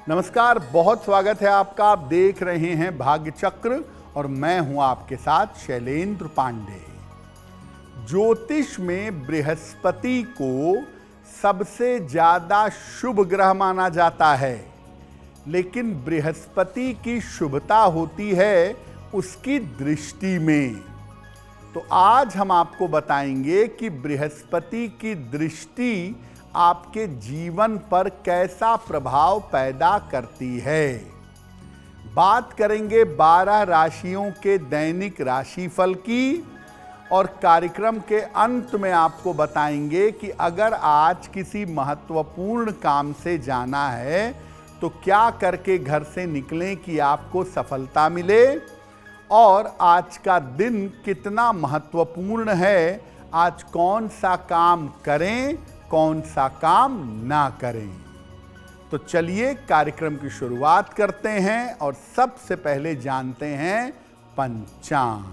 नमस्कार, बहुत स्वागत है आपका। आप देख रहे हैं भाग्य चक्र और मैं हूं आपके साथ शैलेंद्र पांडे। ज्योतिष में बृहस्पति को सबसे ज्यादा शुभ ग्रह माना जाता है, लेकिन बृहस्पति की शुभता होती है उसकी दृष्टि में। तो आज हम आपको बताएंगे कि बृहस्पति की दृष्टि आपके जीवन पर कैसा प्रभाव पैदा करती है। बात करेंगे 12 राशियों के दैनिक राशिफल की और कार्यक्रम के अंत में आपको बताएंगे कि अगर आज किसी महत्वपूर्ण काम से जाना है तो क्या करके घर से निकलें कि आपको सफलता मिले, और आज का दिन कितना महत्वपूर्ण है, आज कौन सा काम करें कौन सा काम ना करें। तो चलिए कार्यक्रम की शुरुआत करते हैं और सबसे पहले जानते हैं पंचांग।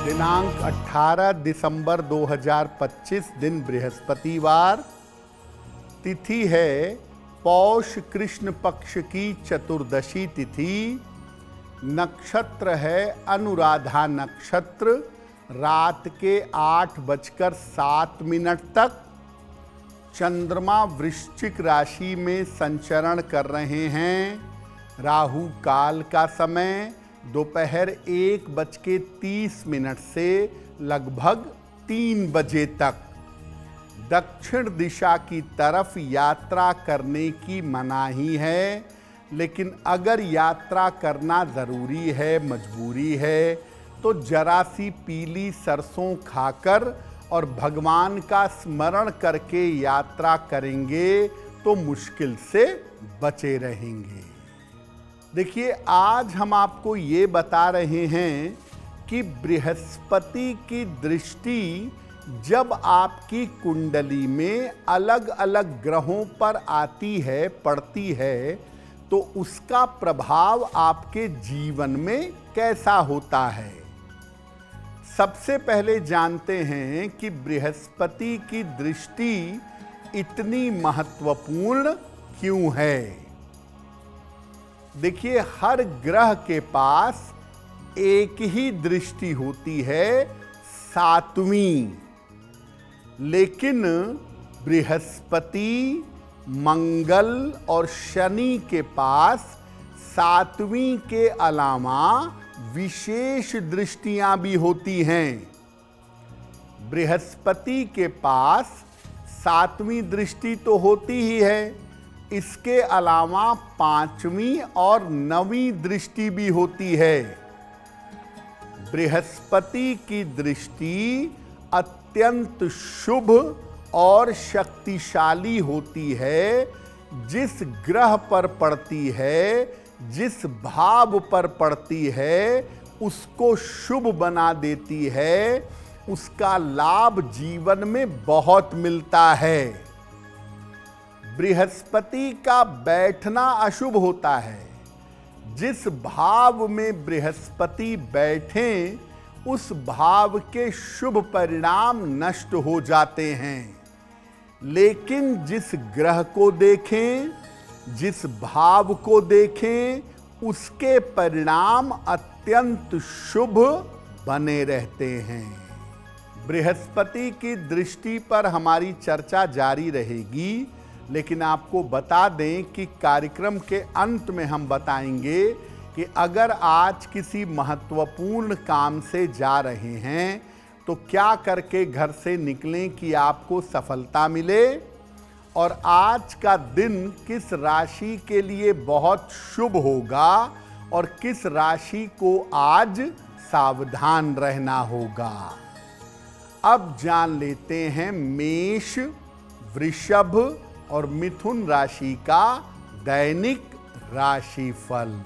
दिनांक 18 दिसंबर 2025, दिन बृहस्पतिवार, तिथि है पौष कृष्ण पक्ष की चतुर्दशी तिथि, नक्षत्र है अनुराधा नक्षत्र, रात के 8:07 तक। चंद्रमा वृश्चिक राशि में संचरण कर रहे हैं। राहु काल का समय दोपहर 1:30 से लगभग 3 बजे तक। दक्षिण दिशा की तरफ यात्रा करने की मनाही है, लेकिन अगर यात्रा करना ज़रूरी है, मजबूरी है, तो जरा सी पीली सरसों खाकर और भगवान का स्मरण करके यात्रा करेंगे तो मुश्किल से बचे रहेंगे। देखिए, आज हम आपको ये बता रहे हैं कि बृहस्पति की दृष्टि जब आपकी कुंडली में अलग अलग ग्रहों पर आती है, पड़ती है, तो उसका प्रभाव आपके जीवन में कैसा होता है। सबसे पहले जानते हैं कि बृहस्पति की दृष्टि इतनी महत्वपूर्ण क्यों है। देखिए, हर ग्रह के पास एक ही दृष्टि होती है, 7वीं, लेकिन बृहस्पति, मंगल और शनि के पास 7वीं के अलावा विशेष दृष्टियां भी होती हैं। बृहस्पति के पास 7वीं दृष्टि तो होती ही है, इसके अलावा 5वीं और 9वीं दृष्टि भी होती है। बृहस्पति की दृष्टि अत्यंत शुभ और शक्तिशाली होती है। जिस ग्रह पर पड़ती है, जिस भाव पर पड़ती है, उसको शुभ बना देती है, उसका लाभ जीवन में बहुत मिलता है। बृहस्पति का बैठना अशुभ होता है। जिस भाव में बृहस्पति बैठें, उस भाव के शुभ परिणाम नष्ट हो जाते हैं। लेकिन जिस ग्रह को देखें, जिस भाव को देखें, उसके परिणाम अत्यंत शुभ बने रहते हैं। बृहस्पति की दृष्टि पर हमारी चर्चा जारी रहेगी, लेकिन आपको बता दें कि कार्यक्रम के अंत में हम बताएंगे कि अगर आज किसी महत्वपूर्ण काम से जा रहे हैं तो क्या करके घर से निकलें कि आपको सफलता मिले, और आज का दिन किस राशि के लिए बहुत शुभ होगा और किस राशि को आज सावधान रहना होगा। अब जान लेते हैं मेष, वृषभ और मिथुन राशि का दैनिक राशिफल।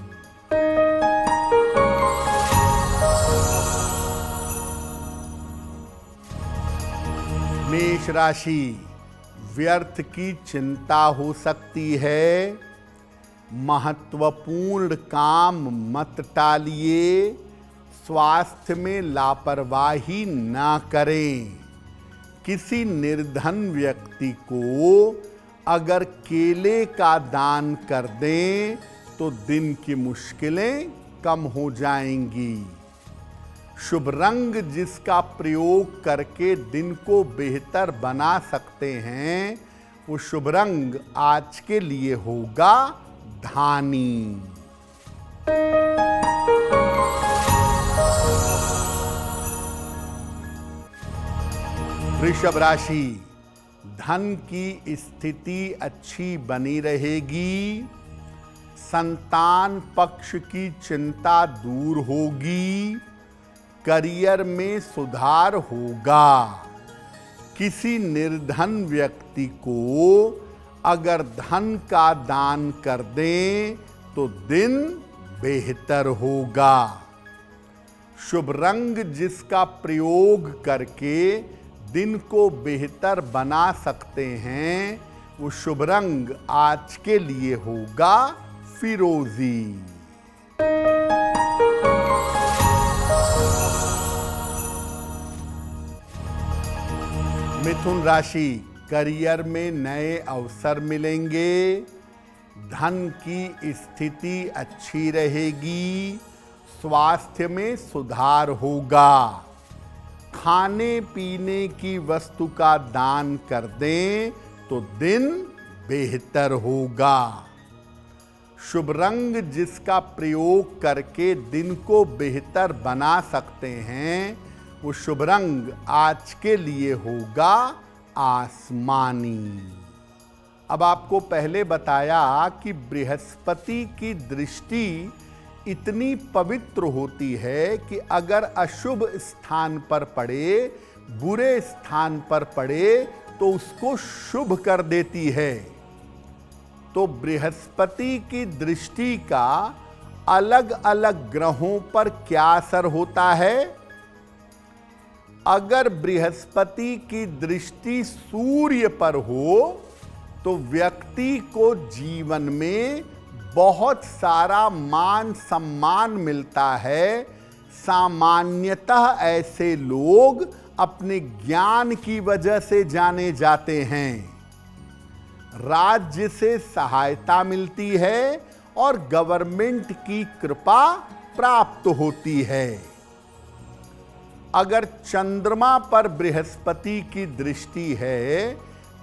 मेष राशि, व्यर्थ की चिंता हो सकती है। महत्वपूर्ण काम मत टालिए। स्वास्थ्य में लापरवाही ना करें। किसी निर्धन व्यक्ति को अगर केले का दान कर दें तो दिन की मुश्किलें कम हो जाएंगी। शुभ रंग जिसका प्रयोग करके दिन को बेहतर बना सकते हैं, वो शुभ रंग आज के लिए होगा धानी। वृषभ राशि, धन की स्थिति अच्छी बनी रहेगी। संतान पक्ष की चिंता दूर होगी। करियर में सुधार होगा। किसी निर्धन व्यक्ति को अगर धन का दान कर दें तो दिन बेहतर होगा। शुभ रंग जिसका प्रयोग करके दिन को बेहतर बना सकते हैं, वो शुभ रंग आज के लिए होगा फिरोजी। मिथुन राशि, करियर में नए अवसर मिलेंगे। धन की स्थिति अच्छी रहेगी। स्वास्थ्य में सुधार होगा। खाने पीने की वस्तु का दान कर दें तो दिन बेहतर होगा। शुभ रंग जिसका प्रयोग करके दिन को बेहतर बना सकते हैं, वो शुभ रंग आज के लिए होगा आसमानी। अब आपको पहले बताया कि बृहस्पति की दृष्टि इतनी पवित्र होती है कि अगर अशुभ स्थान पर पड़े, बुरे स्थान पर पड़े, तो उसको शुभ कर देती है। तो बृहस्पति की दृष्टि का अलग अलग ग्रहों पर क्या असर होता है? अगर बृहस्पति की दृष्टि सूर्य पर हो तो व्यक्ति को जीवन में बहुत सारा मान सम्मान मिलता है। सामान्यतः ऐसे लोग अपने ज्ञान की वजह से जाने जाते हैं। राज्य से सहायता मिलती है और गवर्नमेंट की कृपा प्राप्त होती है। अगर चंद्रमा पर बृहस्पति की दृष्टि है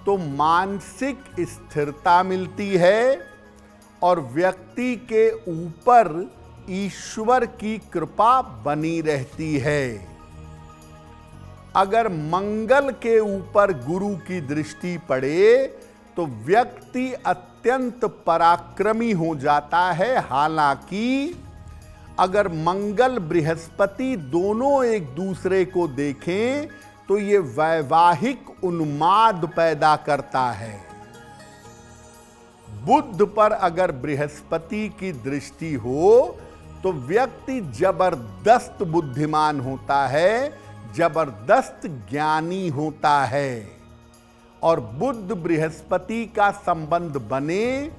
तो मानसिक स्थिरता मिलती है और व्यक्ति के ऊपर ईश्वर की कृपा बनी रहती है। अगर मंगल के ऊपर गुरु की दृष्टि पड़े तो व्यक्ति अत्यंत पराक्रमी हो जाता है। हालांकि अगर मंगल बृहस्पति दोनों एक दूसरे को देखें तो ये वैवाहिक उन्माद पैदा करता है। बुध पर अगर बृहस्पति की दृष्टि हो तो व्यक्ति जबरदस्त बुद्धिमान होता है, जबरदस्त ज्ञानी होता है। और बुध बृहस्पति का संबंध बने,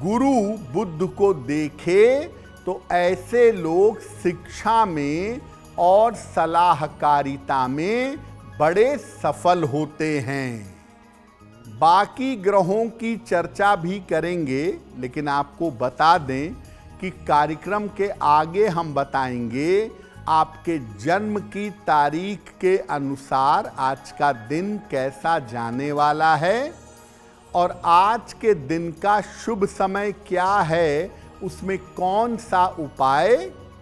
गुरु बुध को देखे, तो ऐसे लोग शिक्षा में और सलाहकारिता में बड़े सफल होते हैं। बाकी ग्रहों की चर्चा भी करेंगे, लेकिन आपको बता दें कि कार्यक्रम के आगे हम बताएंगे आपके जन्म की तारीख के अनुसार आज का दिन कैसा जाने वाला है और आज के दिन का शुभ समय क्या है, उसमें कौन सा उपाय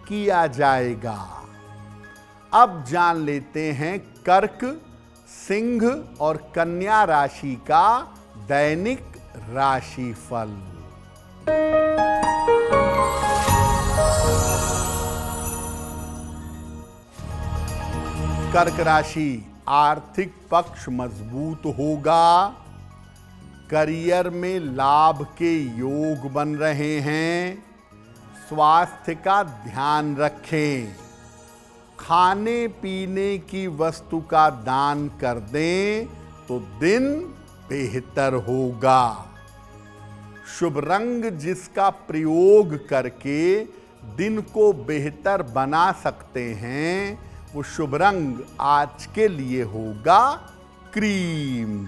किया जाएगा। अब जान लेते हैं कर्क, सिंह और कन्या राशि का दैनिक राशिफल। कर्क राशि, आर्थिक पक्ष मजबूत होगा। करियर में लाभ के योग बन रहे हैं। स्वास्थ्य का ध्यान रखें। खाने पीने की वस्तु का दान कर दें तो दिन बेहतर होगा। शुभ रंग जिसका प्रयोग करके दिन को बेहतर बना सकते हैं, वो शुभ रंग आज के लिए होगा क्रीम।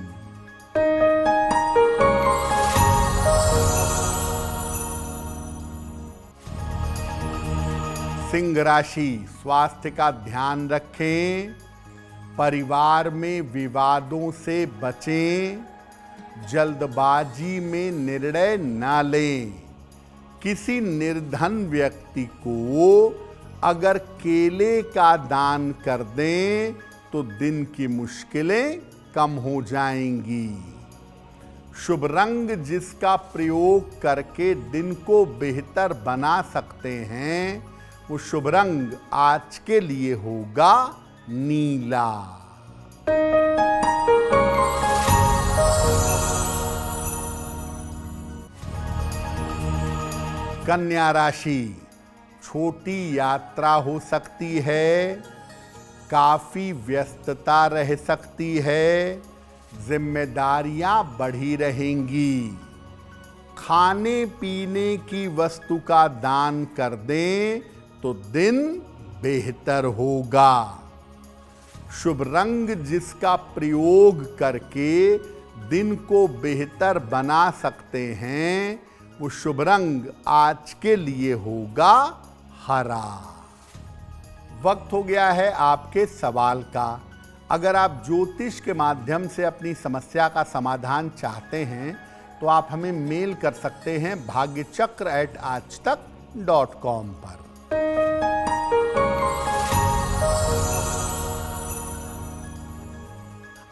सिंह राशि, स्वास्थ्य का ध्यान रखें, परिवार में विवादों से बचें, जल्दबाजी में निर्णय न लें। किसी निर्धन व्यक्ति को अगर केले का दान कर दें तो दिन की मुश्किलें कम हो जाएंगी। शुभ रंग जिसका प्रयोग करके दिन को बेहतर बना सकते हैं, वो शुभ रंग आज के लिए होगा नीला। कन्या राशि, छोटी यात्रा हो सकती है, काफी व्यस्तता रह सकती है, जिम्मेदारियां बढ़ी रहेंगी। खाने पीने की वस्तु का दान कर दें तो दिन बेहतर होगा। शुभ रंग जिसका प्रयोग करके दिन को बेहतर बना सकते हैं, वो शुभ रंग आज के लिए होगा हरा। वक्त हो गया है आपके सवाल का। अगर आप ज्योतिष के माध्यम से अपनी समस्या का समाधान चाहते हैं तो आप हमें मेल कर सकते हैं bhagyachakra@aajtak.com पर।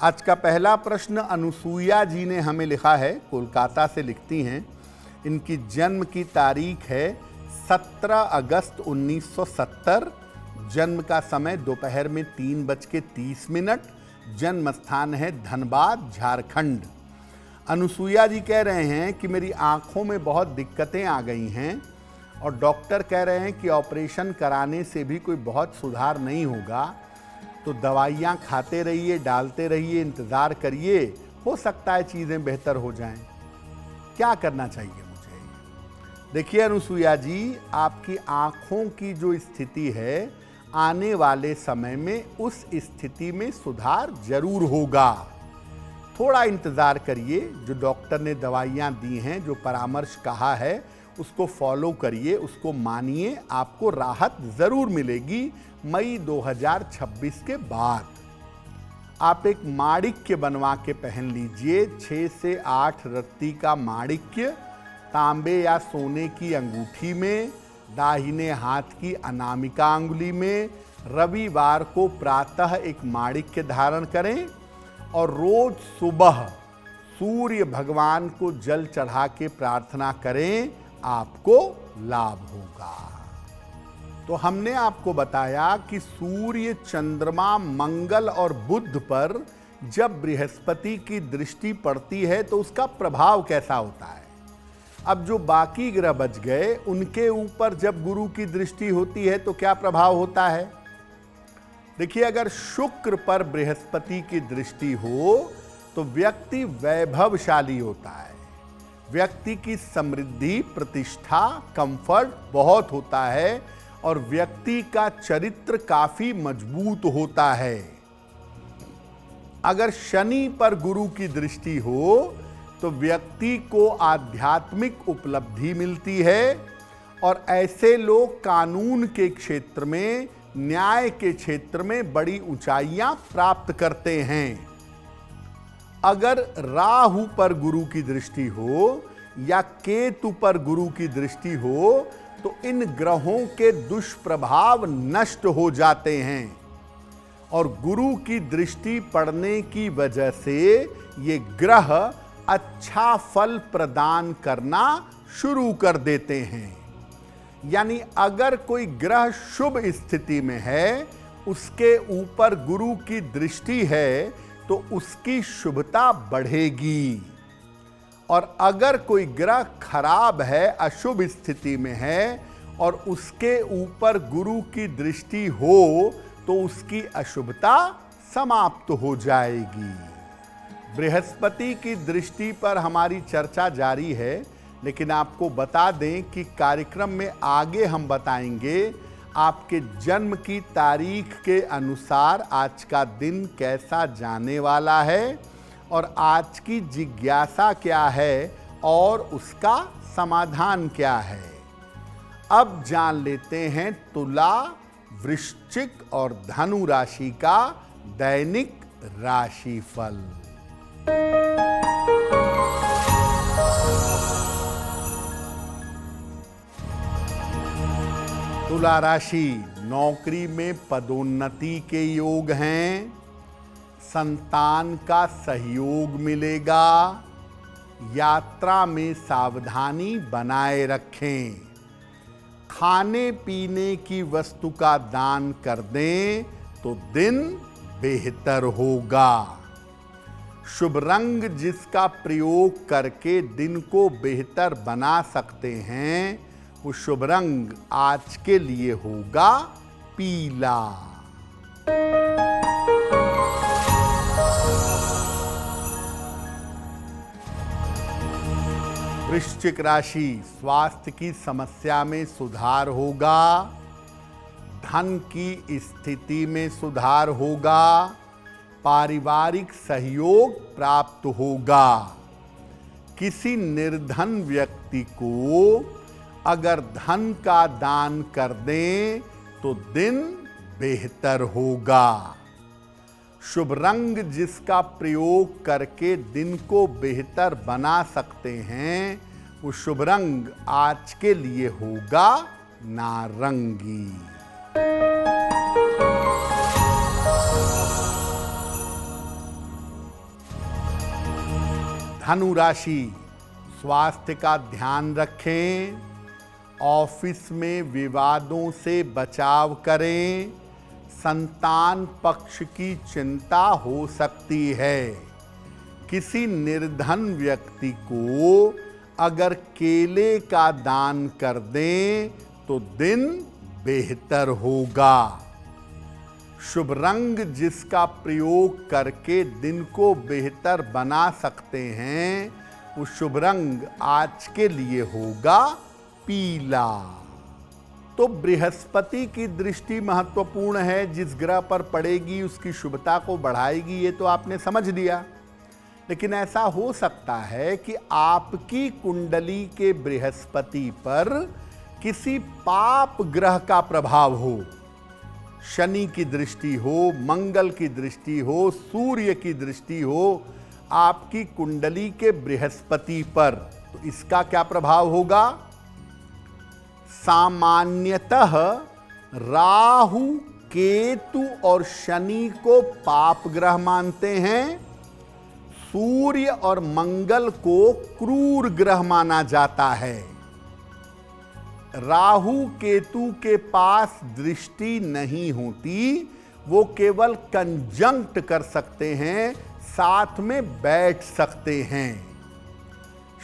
आज का पहला प्रश्न अनुसुईया जी ने हमें लिखा है, कोलकाता से लिखती हैं। इनकी जन्म की तारीख है 17 अगस्त 1970। जन्म का समय दोपहर में 3:30। जन्म स्थान है धनबाद, झारखंड। अनुसुईया जी कह रहे हैं कि मेरी आंखों में बहुत दिक्कतें आ गई हैं और डॉक्टर कह रहे हैं कि ऑपरेशन कराने से भी कोई बहुत सुधार नहीं होगा, तो दवाइयाँ खाते रहिए, डालते रहिए, इंतज़ार करिए, हो सकता है चीज़ें बेहतर हो जाएं। क्या करना चाहिए मुझे? देखिए अनुसुईया जी, आपकी आँखों की जो स्थिति है, आने वाले समय में उस स्थिति में सुधार जरूर होगा। थोड़ा इंतज़ार करिए, जो डॉक्टर ने दवाइयाँ दी हैं, जो परामर्श कहा है, उसको फॉलो करिए, उसको मानिए, आपको राहत ज़रूर मिलेगी मई 2026 के बाद। आप एक माणिक्य बनवा के पहन लीजिए, 6 से 8 रत्ती का माणिक्य, तांबे या सोने की अंगूठी में, दाहिने हाथ की अनामिका अंगुली में। रविवार को प्रातः एक माणिक्य धारण करें और रोज सुबह सूर्य भगवान को जल चढ़ा के प्रार्थना करें, आपको लाभ होगा। तो हमने आपको बताया कि सूर्य, चंद्रमा, मंगल और बुध पर जब बृहस्पति की दृष्टि पड़ती है तो उसका प्रभाव कैसा होता है। अब जो बाकी ग्रह बच गए, उनके ऊपर जब गुरु की दृष्टि होती है तो क्या प्रभाव होता है। देखिए, अगर शुक्र पर बृहस्पति की दृष्टि हो तो व्यक्ति वैभवशाली होता है, व्यक्ति की समृद्धि, प्रतिष्ठा, कंफर्ट बहुत होता है और व्यक्ति का चरित्र काफी मजबूत होता है। अगर शनि पर गुरु की दृष्टि हो तो व्यक्ति को आध्यात्मिक उपलब्धि मिलती है और ऐसे लोग कानून के क्षेत्र में, न्याय के क्षेत्र में बड़ी ऊंचाइयां प्राप्त करते हैं। अगर राहु पर गुरु की दृष्टि हो या केतु पर गुरु की दृष्टि हो तो इन ग्रहों के दुष्प्रभाव नष्ट हो जाते हैं और गुरु की दृष्टि पड़ने की वजह से ये ग्रह अच्छा फल प्रदान करना शुरू कर देते हैं। यानी अगर कोई ग्रह शुभ स्थिति में है, उसके ऊपर गुरु की दृष्टि है तो उसकी शुभता बढ़ेगी, और अगर कोई ग्रह खराब है, अशुभ स्थिति में है और उसके ऊपर गुरु की दृष्टि हो तो उसकी अशुभता समाप्त हो जाएगी। बृहस्पति की दृष्टि पर हमारी चर्चा जारी है। लेकिन आपको बता दें कि कार्यक्रम में आगे हम बताएंगे आपके जन्म की तारीख के अनुसार आज का दिन कैसा जाने वाला है और आज की जिज्ञासा क्या है और उसका समाधान क्या है। अब जान लेते हैं तुला, वृश्चिक और धनु राशि का दैनिक राशिफल। तुला राशि, नौकरी में पदोन्नति के योग हैं, संतान का सहयोग मिलेगा, यात्रा में सावधानी बनाए रखें, खाने पीने की वस्तु का दान कर दें तो दिन बेहतर होगा। शुभ रंग जिसका प्रयोग करके दिन को बेहतर बना सकते हैं वो शुभ रंग आज के लिए होगा पीला। वृश्चिक राशि, स्वास्थ्य की समस्या में सुधार होगा, धन की स्थिति में सुधार होगा, पारिवारिक सहयोग प्राप्त होगा। किसी निर्धन व्यक्ति को अगर धन का दान कर दें तो दिन बेहतर होगा। शुभ रंग जिसका प्रयोग करके दिन को बेहतर बना सकते हैं वो शुभ रंग आज के लिए होगा नारंगी। धनु राशि, स्वास्थ्य का ध्यान रखें, ऑफिस में विवादों से बचाव करें, संतान पक्ष की चिंता हो सकती है। किसी निर्धन व्यक्ति को अगर केले का दान कर दें तो दिन बेहतर होगा। शुभ रंग जिसका प्रयोग करके दिन को बेहतर बना सकते हैं वो शुभ रंग आज के लिए होगा पीला। तो बृहस्पति की दृष्टि महत्वपूर्ण है, जिस ग्रह पर पड़ेगी उसकी शुभता को बढ़ाएगी, ये तो आपने समझ लिया। लेकिन ऐसा हो सकता है कि आपकी कुंडली के बृहस्पति पर किसी पाप ग्रह का प्रभाव हो, शनि की दृष्टि हो, मंगल की दृष्टि हो, सूर्य की दृष्टि हो आपकी कुंडली के बृहस्पति पर, तो इसका क्या प्रभाव होगा? सामान्यतः राहु, केतु और शनि को पाप ग्रह मानते हैं, सूर्य और मंगल को क्रूर ग्रह माना जाता है। राहु केतु के पास दृष्टि नहीं होती, वो केवल कंजंक्ट कर सकते हैं, साथ में बैठ सकते हैं।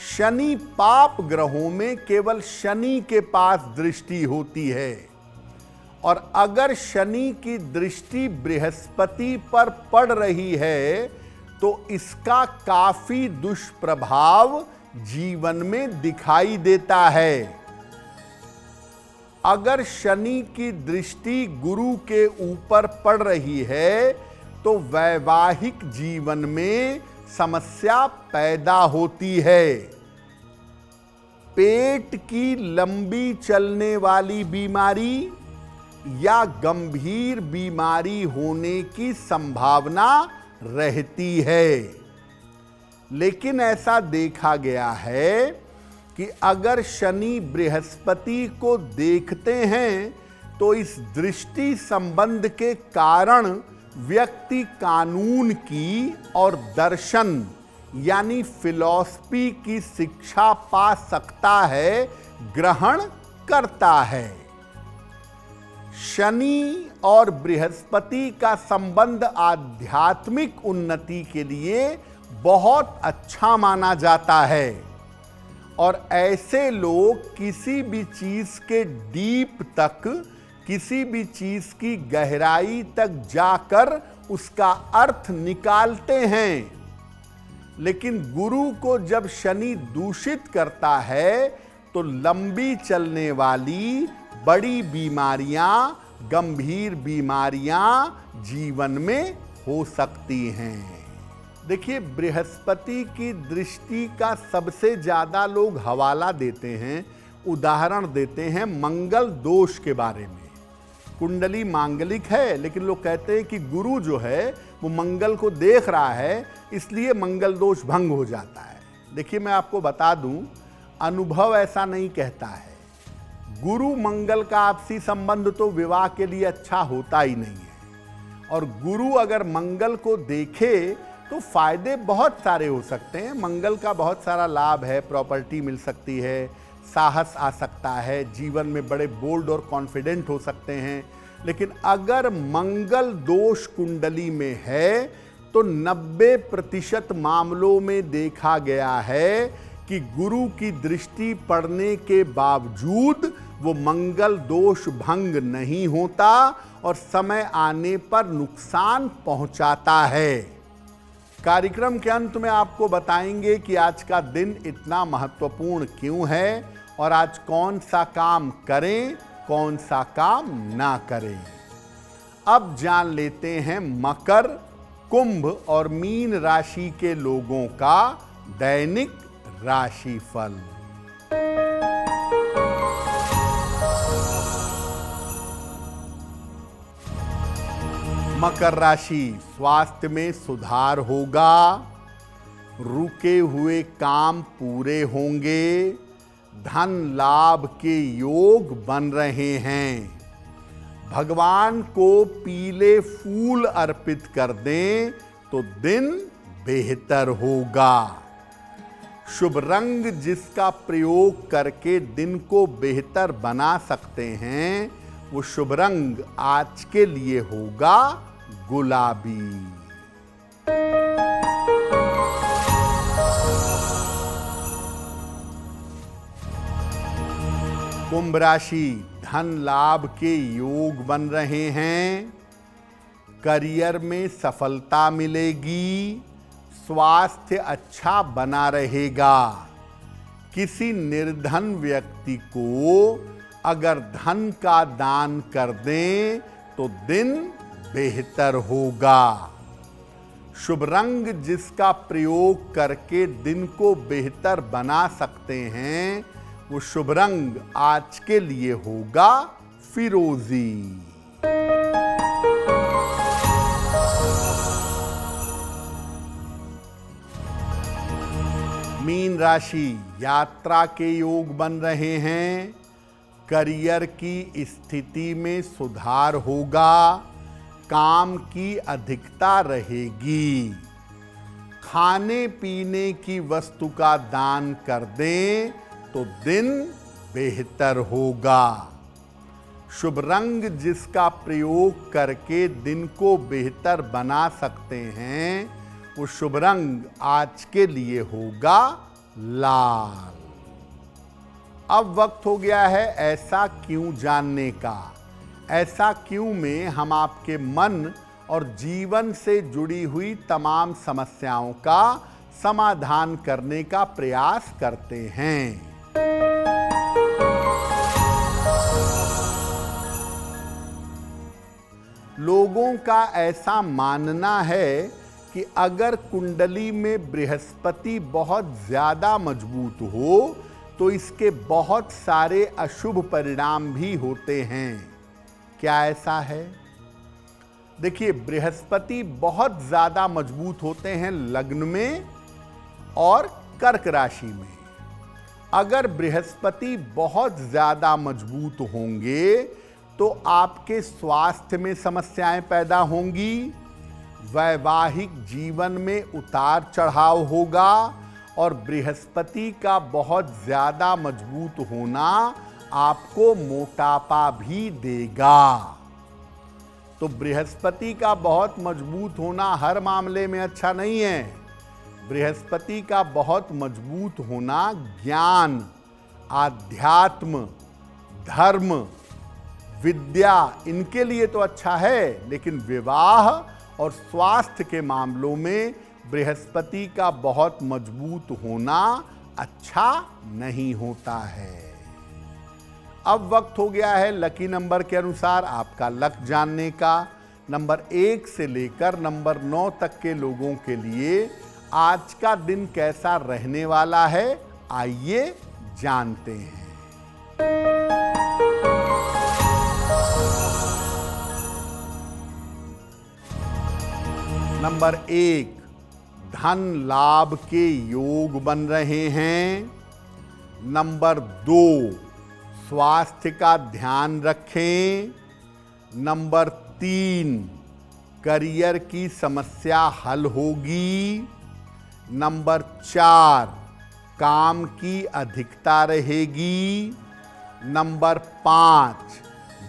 शनि पाप ग्रहों में केवल शनि के पास दृष्टि होती है, और अगर शनि की दृष्टि बृहस्पति पर पड़ रही है तो इसका काफी दुष्प्रभाव जीवन में दिखाई देता है। अगर शनि की दृष्टि गुरु के ऊपर पड़ रही है तो वैवाहिक जीवन में समस्या पैदा होती है। पेट की लंबी चलने वाली बीमारी या गंभीर बीमारी होने की संभावना रहती है। लेकिन ऐसा देखा गया है कि अगर शनि बृहस्पति को देखते हैं तो इस दृष्टि संबंध के कारण व्यक्ति कानून की और दर्शन यानी फिलॉसफी की शिक्षा पा सकता है, ग्रहण करता है। शनि और बृहस्पति का संबंध आध्यात्मिक उन्नति के लिए बहुत अच्छा माना जाता है, और ऐसे लोग किसी भी चीज के डीप तक, किसी भी चीज की गहराई तक जाकर उसका अर्थ निकालते हैं। लेकिन गुरु को जब शनि दूषित करता है तो लंबी चलने वाली बड़ी बीमारियां, गंभीर बीमारियां जीवन में हो सकती हैं। देखिए, बृहस्पति की दृष्टि का सबसे ज्यादा लोग हवाला देते हैं, उदाहरण देते हैं मंगल दोष के बारे में। कुंडली मांगलिक है, लेकिन लोग कहते हैं कि गुरु जो है वो मंगल को देख रहा है, इसलिए मंगल दोष भंग हो जाता है। देखिए, मैं आपको बता दूं, अनुभव ऐसा नहीं कहता है। गुरु मंगल का आपसी संबंध तो विवाह के लिए अच्छा होता ही नहीं है। और गुरु अगर मंगल को देखे तो फायदे बहुत सारे हो सकते हैं। मंगल का बहुत सारा लाभ है, प्रॉपर्टी मिल सकती है, साहस आ सकता है, जीवन में बड़े बोल्ड और कॉन्फिडेंट हो सकते हैं। लेकिन अगर मंगल दोष कुंडली में है तो 90% मामलों में देखा गया है कि गुरु की दृष्टि पड़ने के बावजूद वो मंगल दोष भंग नहीं होता और समय आने पर नुकसान पहुंचाता है। कार्यक्रम के अंत में आपको बताएंगे कि आज का दिन इतना महत्वपूर्ण क्यों है और आज कौन सा काम करें, कौन सा काम ना करें। अब जान लेते हैं मकर, कुंभ और मीन राशि के लोगों का दैनिक राशिफल। मकर राशि, स्वास्थ्य में सुधार होगा, रुके हुए काम पूरे होंगे, धन लाभ के योग बन रहे हैं। भगवान को पीले फूल अर्पित कर दें तो दिन बेहतर होगा। शुभ रंग जिसका प्रयोग करके दिन को बेहतर बना सकते हैं, वो शुभ रंग आज के लिए होगा गुलाबी। कुंभ राशि, धन लाभ के योग बन रहे हैं, करियर में सफलता मिलेगी, स्वास्थ्य अच्छा बना रहेगा। किसी निर्धन व्यक्ति को अगर धन का दान कर दें तो दिन बेहतर होगा। शुभ रंग जिसका प्रयोग करके दिन को बेहतर बना सकते हैं, वो शुभ रंग आज के लिए होगा फिरोजी। मीन राशि, यात्रा के योग बन रहे हैं, करियर की स्थिति में सुधार होगा, काम की अधिकता रहेगी। खाने पीने की वस्तु का दान कर दें तो दिन बेहतर होगा। शुभ रंग जिसका प्रयोग करके दिन को बेहतर बना सकते हैं, वो शुभ रंग आज के लिए होगा लाल। अब वक्त हो गया है ऐसा क्यों जानने का। ऐसा क्यों में हम आपके मन और जीवन से जुड़ी हुई तमाम समस्याओं का समाधान करने का प्रयास करते हैं। लोगों का ऐसा मानना है कि अगर कुंडली में बृहस्पति बहुत ज्यादा मजबूत हो तो इसके बहुत सारे अशुभ परिणाम भी होते हैं। क्या ऐसा है? देखिए, बृहस्पति बहुत ज्यादा मजबूत होते हैं लग्न में और कर्क राशि में। अगर बृहस्पति बहुत ज्यादा मजबूत होंगे तो आपके स्वास्थ्य में समस्याएं पैदा होंगी, वैवाहिक जीवन में उतार चढ़ाव होगा और बृहस्पति का बहुत ज्यादा मजबूत होना आपको मोटापा भी देगा। तो बृहस्पति का बहुत मजबूत होना हर मामले में अच्छा नहीं है। बृहस्पति का बहुत मजबूत होना ज्ञान, आध्यात्म, धर्म, विद्या, इनके लिए तो अच्छा है, लेकिन विवाह और स्वास्थ्य के मामलों में बृहस्पति का बहुत मजबूत होना अच्छा नहीं होता है। अब वक्त हो गया है लकी नंबर के अनुसार आपका लक जानने का। नंबर 1 से लेकर नंबर 9 तक के लोगों के लिए आज का दिन कैसा रहने वाला है, आइए जानते हैं। नंबर 1, धन लाभ के योग बन रहे हैं। नंबर 2, स्वास्थ्य का ध्यान रखें। नंबर 3, करियर की समस्या हल होगी। नंबर 4, काम की अधिकता रहेगी। नंबर 5,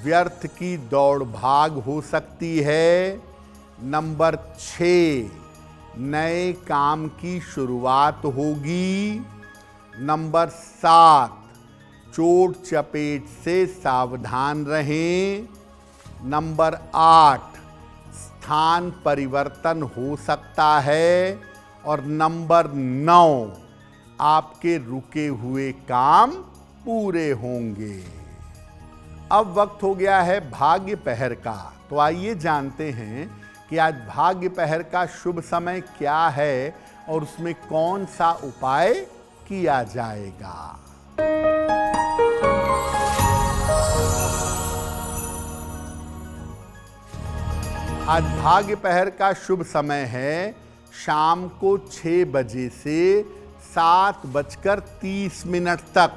व्यर्थ की दौड़ भाग हो सकती है। नंबर 6, नए काम की शुरुआत होगी। नंबर 7, चोट चपेट से सावधान रहें। नंबर 8, स्थान परिवर्तन हो सकता है। और नंबर 9, आपके रुके हुए काम पूरे होंगे। अब वक्त हो गया है भाग्य पहर का, तो आइए जानते हैं कि आज भाग्य पहर का शुभ समय क्या है और उसमें कौन सा उपाय किया जाएगा। आज भाग्य पहर का शुभ समय है शाम को 6 बजे से 7:30 तक।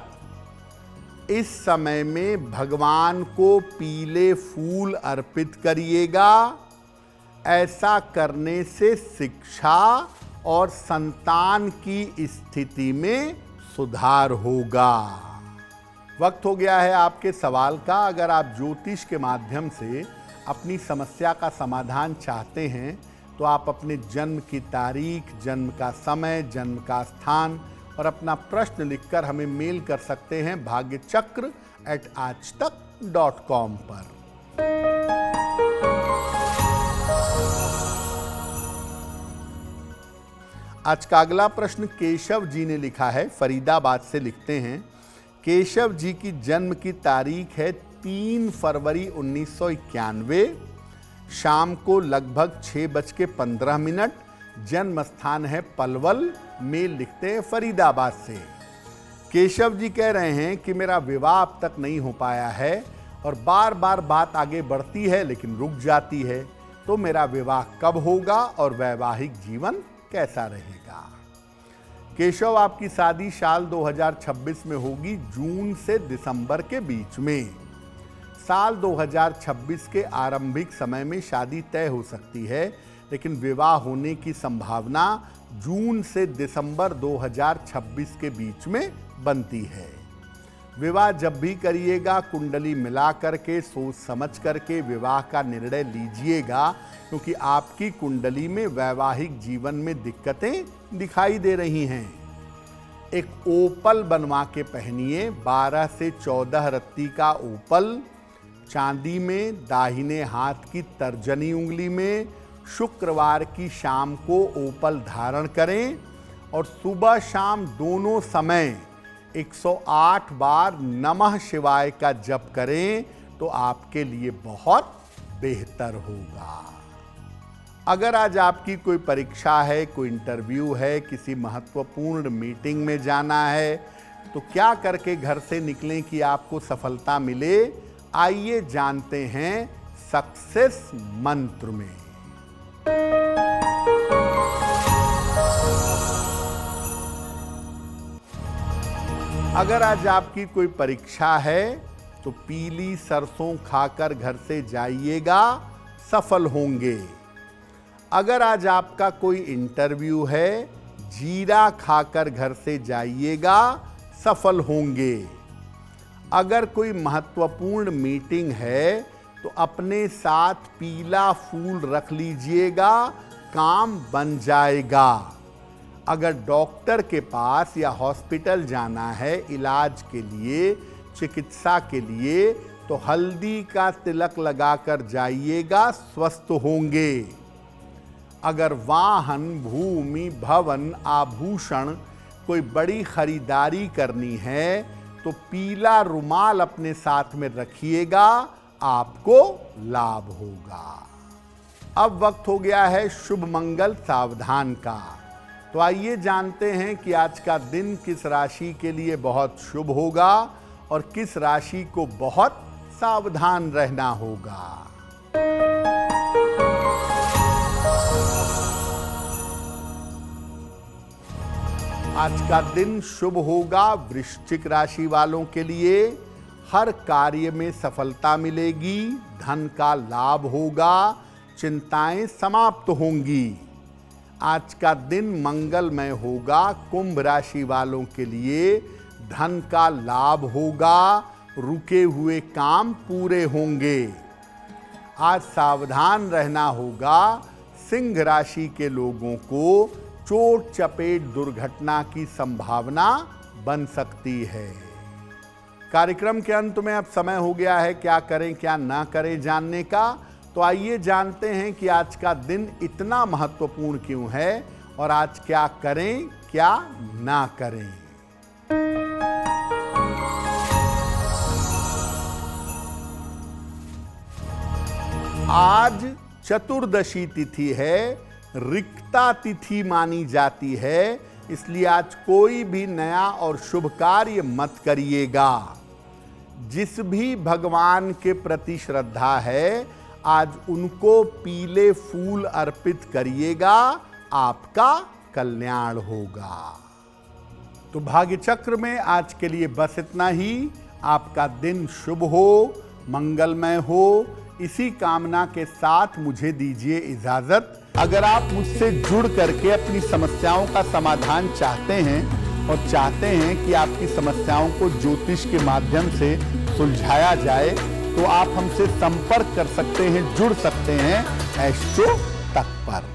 इस समय में भगवान को पीले फूल अर्पित करिएगा। ऐसा करने से शिक्षा और संतान की स्थिति में सुधार होगा। वक्त हो गया है आपके सवाल का। अगर आप ज्योतिष के माध्यम से अपनी समस्या का समाधान चाहते हैं तो आप अपने जन्म की तारीख, जन्म का समय, जन्म का स्थान और अपना प्रश्न लिखकर हमें मेल कर सकते हैं भाग्यचक्र@aajtak.com पर। आज का अगला प्रश्न केशव जी ने लिखा है, फरीदाबाद से लिखते हैं। केशव जी की जन्म की तारीख है 3 फरवरी 1991, शाम को लगभग 6:15। जन्म स्थान है पलवल, मेल लिखते हैं फरीदाबाद से। केशव जी कह रहे हैं कि मेरा विवाह अब तक नहीं हो पाया है और बार बार बात आगे बढ़ती है लेकिन रुक जाती है, तो मेरा विवाह कब होगा और वैवाहिक जीवन कैसा रहेगा। केशव, आपकी शादी साल 2026 में होगी, जून से दिसंबर के बीच में। साल 2026 के आरंभिक समय में शादी तय हो सकती है, लेकिन विवाह होने की संभावना जून से दिसंबर 2026 के बीच में बनती है। विवाह जब भी करिएगा कुंडली मिला करके, सोच समझ करके विवाह का निर्णय लीजिएगा, क्योंकि आपकी कुंडली में वैवाहिक जीवन में दिक्कतें दिखाई दे रही हैं। एक ओपल बनवा के पहनिए, 12 से 14 रत्ती का ओपल, चांदी में, दाहिने हाथ की तर्जनी उंगली में। शुक्रवार की शाम को ओपल धारण करें और सुबह शाम दोनों समय 108 बार नमः शिवाय का जप करें तो आपके लिए बहुत बेहतर होगा। अगर आज आपकी कोई परीक्षा है, कोई इंटरव्यू है, किसी महत्वपूर्ण मीटिंग में जाना है, तो क्या करके घर से निकलें कि आपको सफलता मिले, आइए जानते हैं सक्सेस मंत्र में। अगर आज आपकी कोई परीक्षा है तो पीली सरसों खाकर घर से जाइएगा, सफल होंगे। अगर आज आपका कोई इंटरव्यू है, जीरा खाकर घर से जाइएगा, सफल होंगे। अगर कोई महत्वपूर्ण मीटिंग है तो अपने साथ पीला फूल रख लीजिएगा, काम बन जाएगा। अगर डॉक्टर के पास या हॉस्पिटल जाना है इलाज के लिए, चिकित्सा के लिए, तो हल्दी का तिलक लगाकर जाइएगा, स्वस्थ होंगे। अगर वाहन, भूमि, भवन, आभूषण कोई बड़ी खरीदारी करनी है तो पीला रुमाल अपने साथ में रखिएगा, आपको लाभ होगा। अब वक्त हो गया है शुभ मंगल सावधान का। तो आइए जानते हैं कि आज का दिन किस राशि के लिए बहुत शुभ होगा और किस राशि को बहुत सावधान रहना होगा। आज का दिन शुभ होगा वृश्चिक राशि वालों के लिए। हर कार्य में सफलता मिलेगी, धन का लाभ होगा, चिंताएं समाप्त होंगी। आज का दिन मंगलमय होगा कुंभ राशि वालों के लिए। धन का लाभ होगा, रुके हुए काम पूरे होंगे। आज सावधान रहना होगा सिंह राशि के लोगों को। चोट चपेट दुर्घटना की संभावना बन सकती है। कार्यक्रम के अंत में अब समय हो गया है क्या करें क्या ना करें जानने का। तो आइए जानते हैं कि आज का दिन इतना महत्वपूर्ण क्यों है और आज क्या करें क्या ना करें। आज चतुर्दशी तिथि है, रिक्ता तिथि मानी जाती है, इसलिए आज कोई भी नया और शुभ कार्य मत करिएगा। जिस भी भगवान के प्रति श्रद्धा है आज उनको पीले फूल अर्पित करिएगा, आपका कल्याण होगा। तो भाग्य चक्र में आज के लिए बस इतना ही। आपका दिन शुभ हो, मंगलमय हो, इसी कामना के साथ मुझे दीजिए इजाजत। अगर आप मुझसे जुड़ करके अपनी समस्याओं का समाधान चाहते हैं और चाहते हैं कि आपकी समस्याओं को ज्योतिष के माध्यम से सुलझाया जाए तो आप हमसे संपर्क कर सकते हैं, जुड़ सकते हैं एस्ट्रो तक पर।